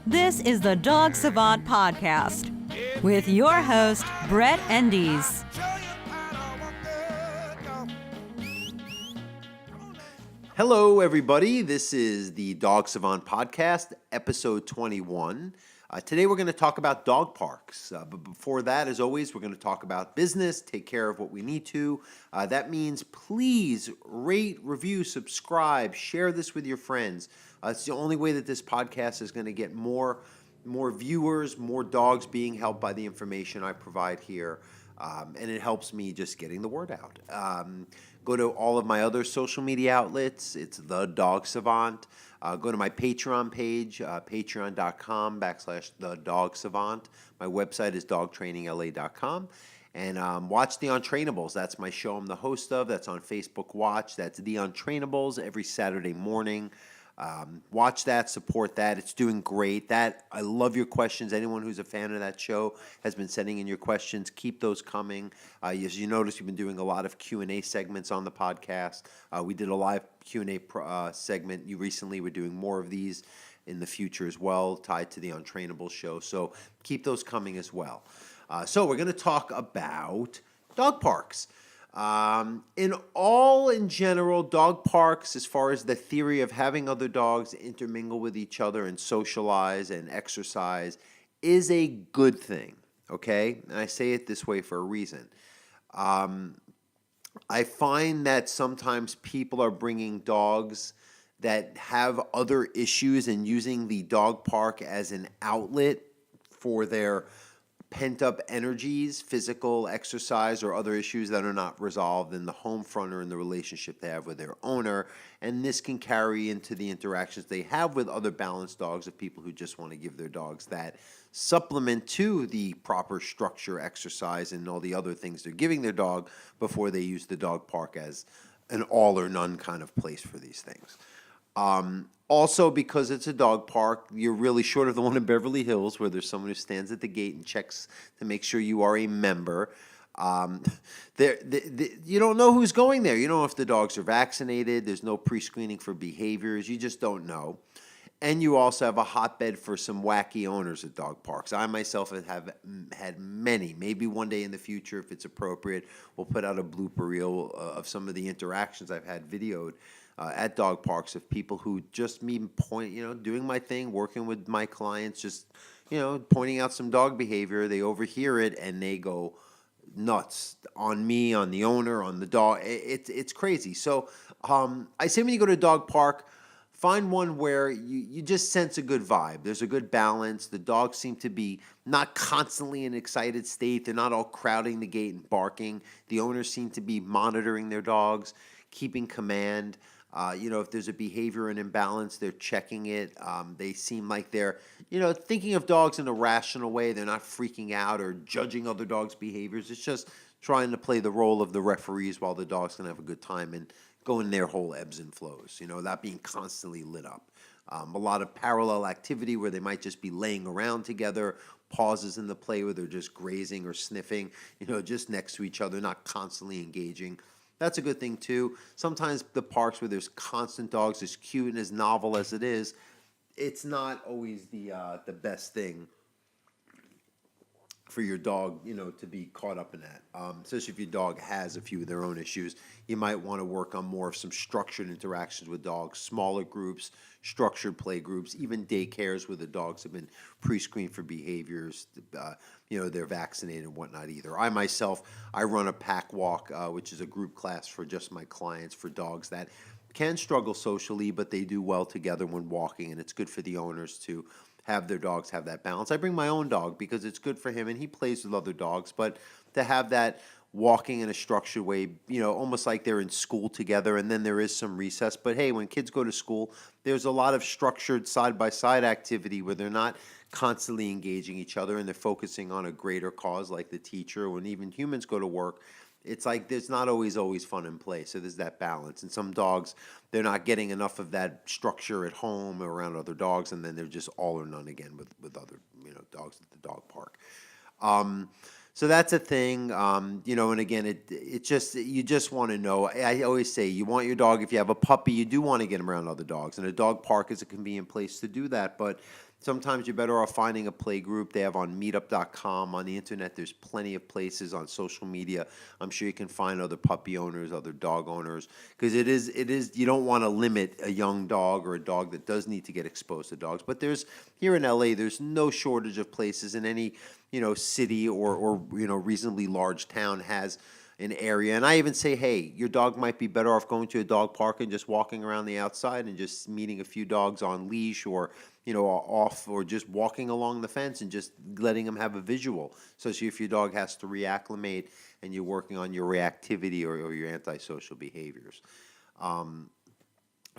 This is the Dog Savant Podcast with your host, Brett Endies. Hello, everybody. This is the Dog Savant Podcast, episode 21. Today, we're going to talk about dog parks. But before that, as always, we're going to talk about business, take care of what we need to. That means please rate, review, subscribe, share this with your friends. It's the only way that this podcast is going to get more viewers, more dogs being helped by the information I provide here. And it helps me just getting the word out. Go to all of my other social media outlets. It's The Dog Savant. Go to my Patreon page, patreon.com/The Dog Savant. My website is dogtrainingla.com. And watch The Untrainables. That's my show I'm the host of. That's on Facebook Watch. That's The Untrainables every Saturday morning. Watch that, support that. It's doing great. I love your questions. Anyone who's a fan of that show has been sending in your questions. Keep those coming. As you notice, we've been doing a lot of Q&A segments on the podcast. We did a live Q&A segment recently. We're doing more of these in the future as well, tied to the Untrainable show. So keep those coming as well. So we're going to talk about dog parks. In general, dog parks, as far as the theory of having other dogs intermingle with each other and socialize and exercise, is a good thing, okay? And I say it this way for a reason. I find that sometimes people are bringing dogs that have other issues and using the dog park as an outlet for their pent-up energies, physical exercise, or other issues that are not resolved in the home front or in the relationship they have with their owner. And this can carry into the interactions they have with other balanced dogs of people who just want to give their dogs that supplement to the proper structure, exercise, and all the other things they're giving their dog before they use the dog park as an all or none kind of place for these things. Also, because it's a dog park, you're really short of the one in Beverly Hills where there's someone who stands at the gate and checks to make sure you are a member. You don't know who's going there. You don't know if the dogs are vaccinated. There's no pre-screening for behaviors. You just don't know. And you also have a hotbed for some wacky owners at dog parks. I myself have had many. Maybe one day in the future, if it's appropriate, we'll put out a blooper reel of some of the interactions I've had videoed at dog parks of people who just doing my thing, working with my clients, just, pointing out some dog behavior. They overhear it and they go nuts on me, on the owner, on the dog. It's crazy. So I say when you go to a dog park, find one where you just sense a good vibe. There's a good balance. The dogs seem to be not constantly in an excited state. They're not all crowding the gate and barking. The owners seem to be monitoring their dogs, keeping command. If there's a behavior and imbalance, they're checking it. They seem like they're, thinking of dogs in a rational way. They're not freaking out or judging other dogs' behaviors. It's just trying to play the role of the referees while the dog's going to have a good time and go in their whole ebbs and flows, not being constantly lit up. A lot of parallel activity where they might just be laying around together, pauses in the play where they're just grazing or sniffing, just next to each other, not constantly engaging. That's a good thing, too. Sometimes the parks where there's constant dogs, as cute and as novel as it is, it's not always the best thing for your dog, to be caught up in that. Especially if your dog has a few of their own issues, you might want to work on more of some structured interactions with dogs, smaller groups, structured play groups, even daycares where the dogs have been pre-screened for behaviors, they're vaccinated and whatnot either. I myself, I run a pack walk, which is a group class for just my clients for dogs that can struggle socially, but they do well together when walking, and it's good for the owners to have their dogs have that balance. I bring my own dog because it's good for him, and he plays with other dogs, but to have that walking in a structured way, almost like they're in school together, and then there is some recess. But hey, when kids go to school, there's a lot of structured side-by-side activity where they're not constantly engaging each other and they're focusing on a greater cause like the teacher. When even humans go to work, it's like there's not always fun and play, so there's that balance. And some dogs, they're not getting enough of that structure at home or around other dogs, and then they're just all or none again with other dogs at the dog park. So that's a thing, and again, it just, you just want to know. I always say you want your dog, if you have a puppy, you do want to get him around other dogs, and a dog park is a convenient place to do that. But Sometimes you're better off finding a play group. They have on meetup.com. On the internet, there's plenty of places on social media. I'm sure you can find other puppy owners, other dog owners, because it is, you don't want to limit a young dog or a dog that does need to get exposed to dogs. But here in LA, there's no shortage of places in any, city or reasonably large town has an area. And I even say, hey, your dog might be better off going to a dog park and just walking around the outside and just meeting a few dogs on leash or, off, or just walking along the fence and just letting them have a visual. Especially if your dog has to reacclimate and you're working on your reactivity or your antisocial behaviors.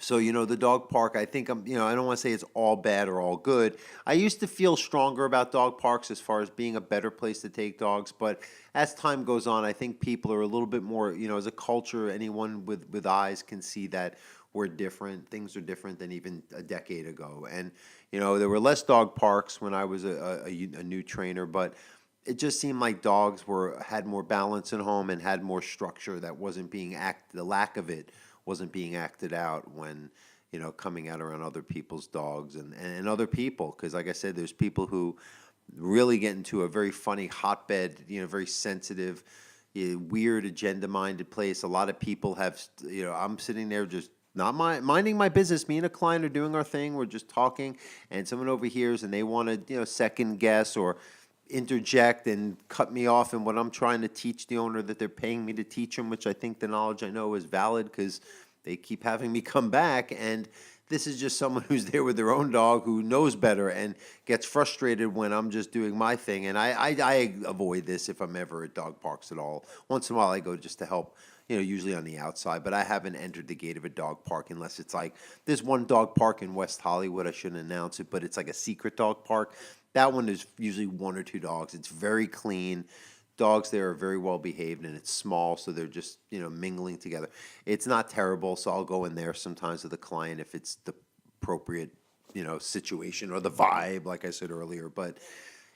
So, the dog park, I think I don't want to say it's all bad or all good. I used to feel stronger about dog parks as far as being a better place to take dogs. But as time goes on, I think people are a little bit more, as a culture, anyone with eyes can see that we're different. Things are different than even a decade ago. And, there were less dog parks when I was a new trainer, but it just seemed like dogs had more balance at home and had more structure that wasn't being the lack of it wasn't being acted out when, coming out around other people's dogs and other people. Because like I said, there's people who really get into a very funny hotbed, very sensitive, weird agenda-minded place. A lot of people have, I'm sitting there just not minding my business. Me and a client are doing our thing. We're just talking, and someone overhears and they want to, second guess or interject and cut me off in what I'm trying to teach the owner that they're paying me to teach them, which I think the knowledge I know is valid because they keep having me come back. And this is just someone who's there with their own dog who knows better and gets frustrated when I'm just doing my thing. And I avoid this if I'm ever at dog parks at all. Once in a while I go just to help, usually on the outside, but I haven't entered the gate of a dog park unless it's like, there's one dog park in West Hollywood, I shouldn't announce it, but it's like a secret dog park. That one is usually one or two dogs. It's very clean. Dogs there are very well behaved, and it's small, so they're just, mingling together. It's not terrible, so I'll go in there sometimes with a client if it's the appropriate, situation or the vibe, like I said earlier. But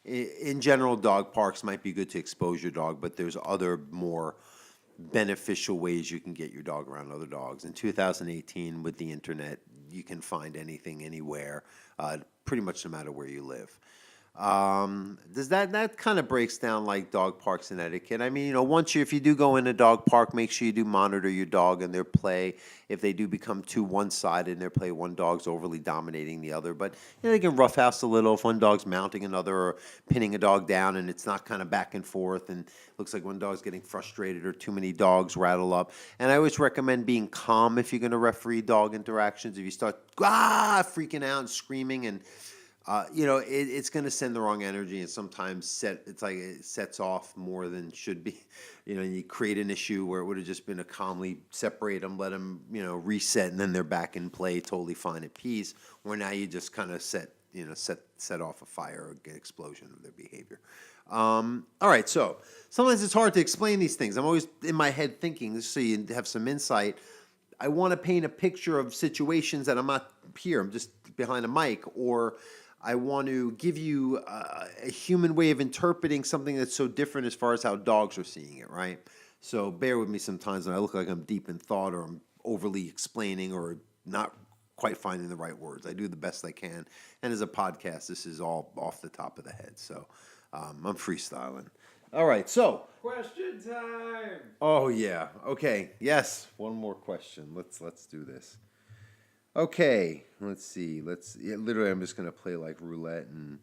in general, dog parks might be good to expose your dog, but there's other more beneficial ways you can get your dog around other dogs. In 2018, with the internet, you can find anything, anywhere, pretty much no matter where you live. Does that kind of breaks down like dog parks and etiquette? I mean, if you do go in a dog park, make sure you do monitor your dog and their play. If they do become too one-sided in their play, one dog's overly dominating the other. But they can roughhouse a little if one dog's mounting another or pinning a dog down and it's not kind of back and forth and looks like one dog's getting frustrated or too many dogs rattle up. And I always recommend being calm if you're going to referee dog interactions. If you start freaking out and screaming and it's going to send the wrong energy, and sometimes it sets off more than should be. You create an issue where it would have just been a calmly separate them, let them, reset, and then they're back in play, totally fine at peace. Where now you just kind of set off a fire or get explosion of their behavior. All right, so sometimes it's hard to explain these things. I'm always in my head thinking, so you have some insight. I want to paint a picture of situations that I'm not here. I'm just behind a mic, or I want to give you a human way of interpreting something that's so different as far as how dogs are seeing it, right? So bear with me sometimes when I look like I'm deep in thought or I'm overly explaining or not quite finding the right words. I do the best I can. And as a podcast, this is all off the top of the head. So I'm freestyling. All right, so. Question time. Oh, yeah. Okay. Yes. One more question. Let's do this. Okay, let's see. Literally, I'm just going to play like roulette, and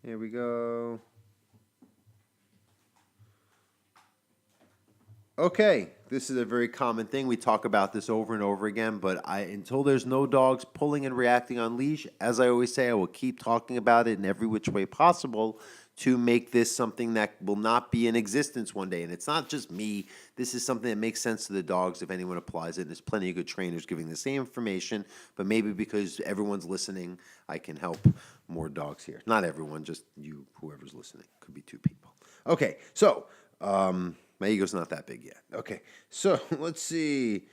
here we go. Okay, this is a very common thing. We talk about this over and over again, but until there's no dogs pulling and reacting on leash, as I always say, I will keep talking about it in every which way possible to make this something that will not be in existence one day. And it's not just me. This is something that makes sense to the dogs if anyone applies it. And there's plenty of good trainers giving the same information, but maybe because everyone's listening, I can help more dogs here. Not everyone, just you, whoever's listening. Could be two people. Okay, so my ego's not that big yet. Okay, so let's see.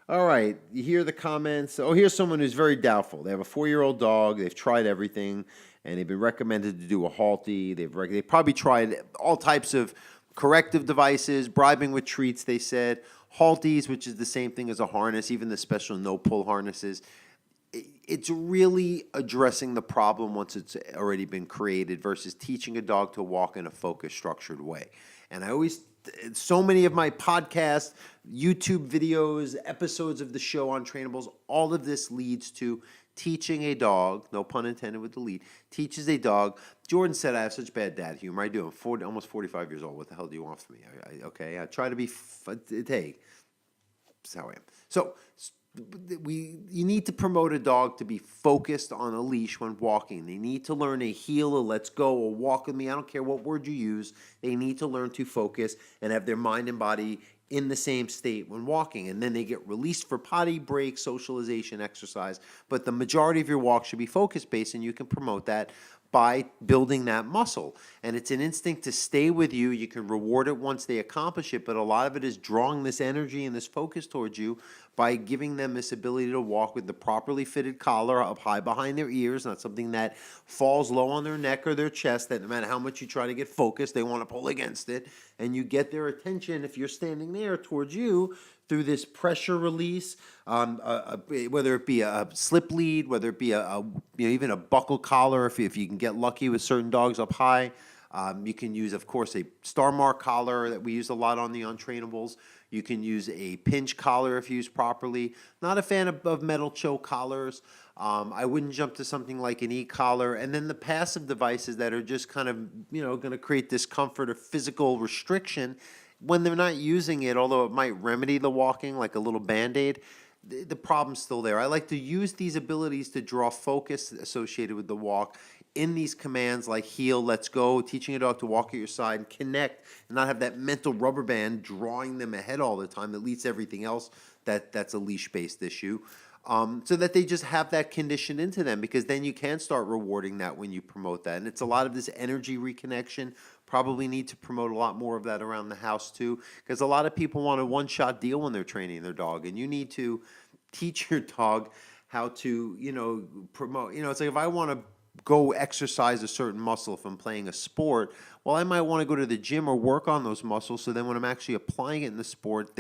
All right, you hear the comments. Oh, here's someone who's very doubtful. They have a 4-year-old dog. They've tried everything, and they've been recommended to do a Halti. They've probably tried all types of corrective devices, bribing with treats, they said. Haltis, which is the same thing as a harness, even the special no-pull harnesses. it's really addressing the problem once it's already been created versus teaching a dog to walk in a focused, structured way. And so many of my podcasts, YouTube videos, episodes of the show Untrainables, all of this leads to teaching a dog, no pun intended with the lead, teaches a dog. Jordan said I have such bad dad humor. I do. I'm almost 45 years old. What the hell do you want from me? Okay, I try to be, hey, that's how I am. So you need to promote a dog to be focused on a leash when walking. They need to learn a heel, a let's go, or walk with me. I don't care what word you use. They need to learn to focus and have their mind and body in the same state when walking. And then they get released for potty break, socialization, exercise. But the majority of your walk should be focus-based, and you can promote that by building that muscle. And it's an instinct to stay with you. You can reward it once they accomplish it, but a lot of it is drawing this energy and this focus towards you by giving them this ability to walk with the properly fitted collar up high behind their ears, not something that falls low on their neck or their chest, that no matter how much you try to get focused, they want to pull against it. And you get their attention, if you're standing there, towards you through this pressure release, whether it be a slip lead, whether it be even a buckle collar, if you can get lucky with certain dogs up high. You can use, of course, a star mark collar that we use a lot on the Untrainables. You can use a pinch collar if used properly. Not a fan of metal choke collars. I wouldn't jump to something like an e-collar. And then the passive devices that are just kind of, going to create discomfort or physical restriction when they're not using it, although it might remedy the walking like a little Band-Aid. The problem's still there. I like to use these abilities to draw focus associated with the walk in these commands like heel, let's go, teaching a dog to walk at your side, and connect, and not have that mental rubber band drawing them ahead all the time that leads to everything else that's a leash-based issue. So that they just have that conditioned into them, because then you can start rewarding that when you promote that. And it's a lot of this energy reconnection. Probably need to promote a lot more of that around the house too, because a lot of people want a one-shot deal when they're training their dog, and you need to teach your dog how to, promote. It's like if I want to go exercise a certain muscle if I'm playing a sport, well, I might want to go to the gym or work on those muscles so then when I'm actually applying it in the sport,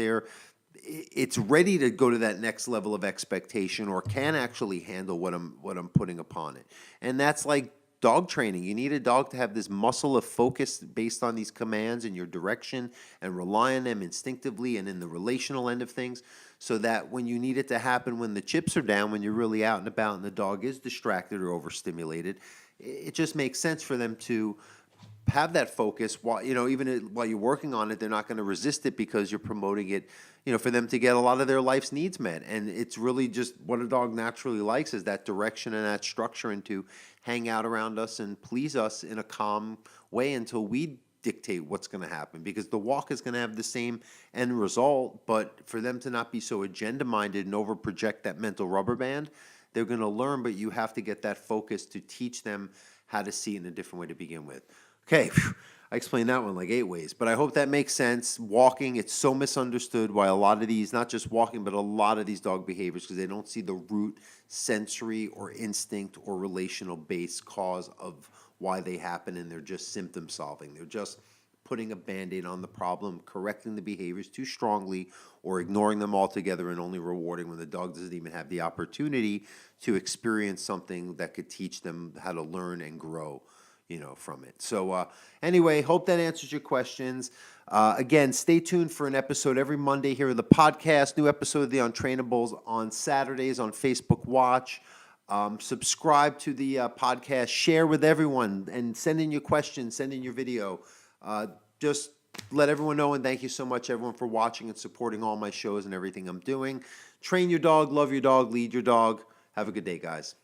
it's ready to go to that next level of expectation or can actually handle what I'm putting upon it. And that's like dog training. You need a dog to have this muscle of focus based on these commands and your direction and rely on them instinctively and in the relational end of things, so that when you need it to happen, when the chips are down, when you're really out and about and the dog is distracted or overstimulated, it just makes sense for them to have that focus while, even while you're working on it. They're not going to resist it because you're promoting it, for them to get a lot of their life's needs met. And it's really just what a dog naturally likes is that direction and that structure, and to hang out around us and please us in a calm way until we dictate what's going to happen, because the walk is going to have the same end result. But for them to not be so agenda minded and over project that mental rubber band, they're going to learn, but you have to get that focus to teach them how to see it in a different way to begin with. Okay, I explained that one like 8 ways, but I hope that makes sense. Walking, it's so misunderstood why a lot of these, not just walking, but a lot of these dog behaviors, because they don't see the root sensory or instinct or relational based cause of why they happen, and they're just symptom solving. They're just putting a Band-Aid on the problem, correcting the behaviors too strongly, or ignoring them altogether and only rewarding when the dog doesn't even have the opportunity to experience something that could teach them how to learn and grow from it. So anyway, hope that answers your questions. Again, stay tuned for an episode every Monday here on the podcast. New episode of the Untrainables on Saturdays on Facebook Watch. Subscribe to the podcast. Share with everyone and send in your questions. Send in your video. Just let everyone know, and thank you so much, everyone, for watching and supporting all my shows and everything I'm doing. Train your dog, love your dog, lead your dog. Have a good day, guys.